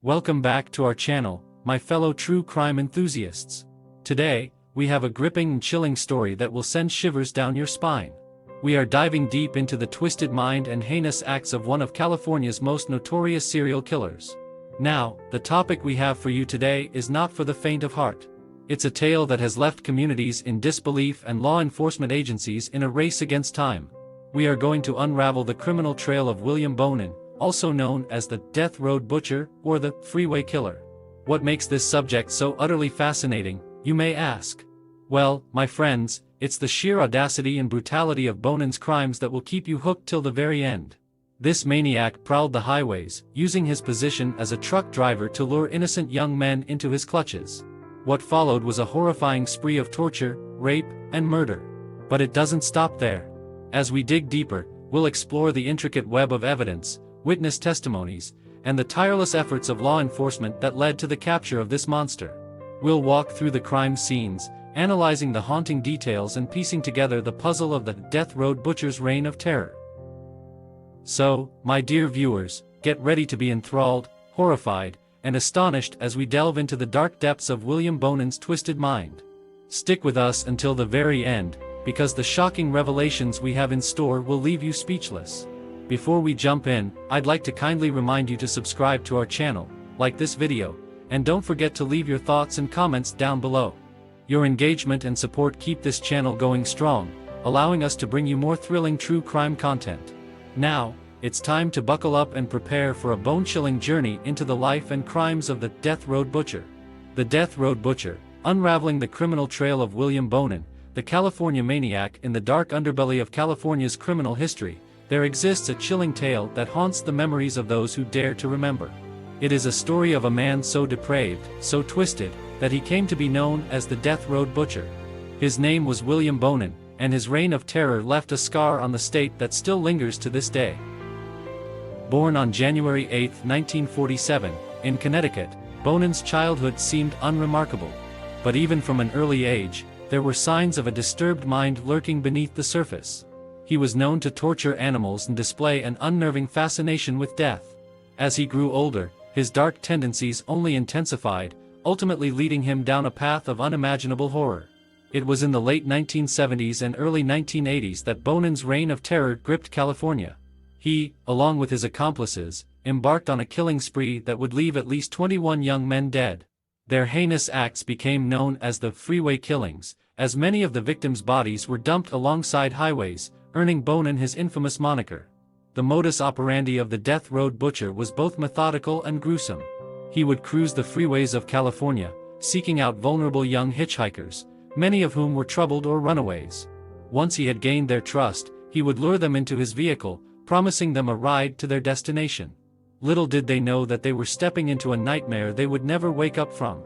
Welcome back to our channel, my fellow true crime enthusiasts. Today, we have a gripping and chilling story that will send shivers down your spine. We are diving deep into the twisted mind and heinous acts of one of California's most notorious serial killers. Now, the topic we have for you today is not for the faint of heart. It's a tale that has left communities in disbelief and law enforcement agencies in a race against time. We are going to unravel the criminal trail of William Bonin, also known as the Death Road Butcher or the Freeway Killer. What makes this subject so utterly fascinating, you may ask? Well, my friends, it's the sheer audacity and brutality of Bonin's crimes that will keep you hooked till the very end. This maniac prowled the highways, using his position as a truck driver to lure innocent young men into his clutches. What followed was a horrifying spree of torture, rape, and murder. But it doesn't stop there. As we dig deeper, we'll explore the intricate web of evidence, witness testimonies, and the tireless efforts of law enforcement that led to the capture of this monster. We'll walk through the crime scenes, analyzing the haunting details and piecing together the puzzle of the Death Road Butcher's reign of terror. So, my dear viewers, get ready to be enthralled, horrified, and astonished as we delve into the dark depths of William Bonin's twisted mind. Stick with us until the very end, because the shocking revelations we have in store will leave you speechless. Before we jump in, I'd like to kindly remind you to subscribe to our channel, like this video, and don't forget to leave your thoughts and comments down below. Your engagement and support keep this channel going strong, allowing us to bring you more thrilling true crime content. Now, it's time to buckle up and prepare for a bone-chilling journey into the life and crimes of the Death Road Butcher. The Death Road Butcher, unraveling the criminal trail of William Bonin, the California maniac in the dark underbelly of California's criminal history. There exists a chilling tale that haunts the memories of those who dare to remember. It is a story of a man so depraved, so twisted, that he came to be known as the Death Road Butcher. His name was William Bonin, and his reign of terror left a scar on the state that still lingers to this day. Born on January 8, 1947, in Connecticut, Bonin's childhood seemed unremarkable. But even from an early age, there were signs of a disturbed mind lurking beneath the surface. He was known to torture animals and display an unnerving fascination with death. As he grew older, his dark tendencies only intensified, ultimately leading him down a path of unimaginable horror. It was in the late 1970s and early 1980s that Bonin's reign of terror gripped California. He, along with his accomplices, embarked on a killing spree that would leave at least 21 young men dead. Their heinous acts became known as the Freeway Killings, as many of the victims' bodies were dumped alongside highways, earning Bonin his infamous moniker. The modus operandi of the Death Road Butcher was both methodical and gruesome. He would cruise the freeways of California, seeking out vulnerable young hitchhikers, many of whom were troubled or runaways. Once he had gained their trust, he would lure them into his vehicle, promising them a ride to their destination. Little did they know that they were stepping into a nightmare they would never wake up from.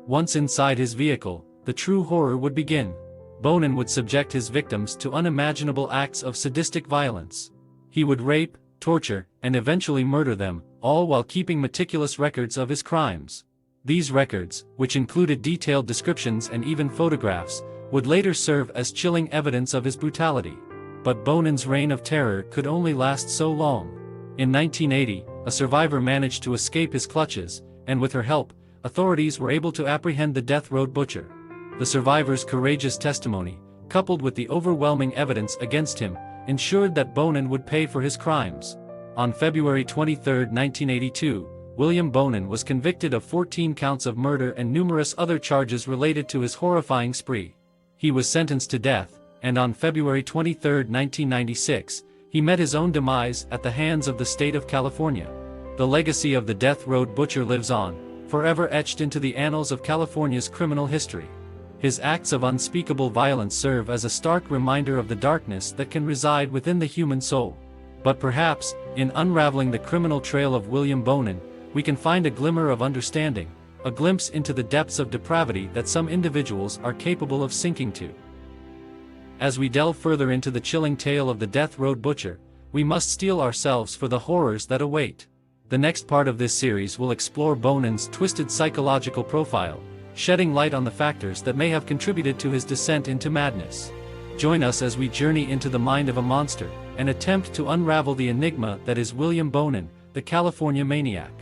Once inside his vehicle, the true horror would begin. Bonin would subject his victims to unimaginable acts of sadistic violence. He would rape, torture, and eventually murder them, all while keeping meticulous records of his crimes. These records, which included detailed descriptions and even photographs, would later serve as chilling evidence of his brutality. But Bonin's reign of terror could only last so long. In 1980, a survivor managed to escape his clutches, and with her help, authorities were able to apprehend the Death Road Butcher. The survivor's courageous testimony, coupled with the overwhelming evidence against him, ensured that Bonin would pay for his crimes. On February 23, 1982, William Bonin was convicted of 14 counts of murder and numerous other charges related to his horrifying spree. He was sentenced to death, and on February 23, 1996, he met his own demise at the hands of the state of California. The legacy of the Death Road Butcher lives on, forever etched into the annals of California's criminal history. His acts of unspeakable violence serve as a stark reminder of the darkness that can reside within the human soul. But perhaps, in unraveling the criminal trail of William Bonin, we can find a glimmer of understanding, a glimpse into the depths of depravity that some individuals are capable of sinking to. As we delve further into the chilling tale of the Death Road Butcher, we must steel ourselves for the horrors that await. The next part of this series will explore Bonin's twisted psychological profile, shedding light on the factors that may have contributed to his descent into madness. Join us as we journey into the mind of a monster, and attempt to unravel the enigma that is William Bonin, the California maniac.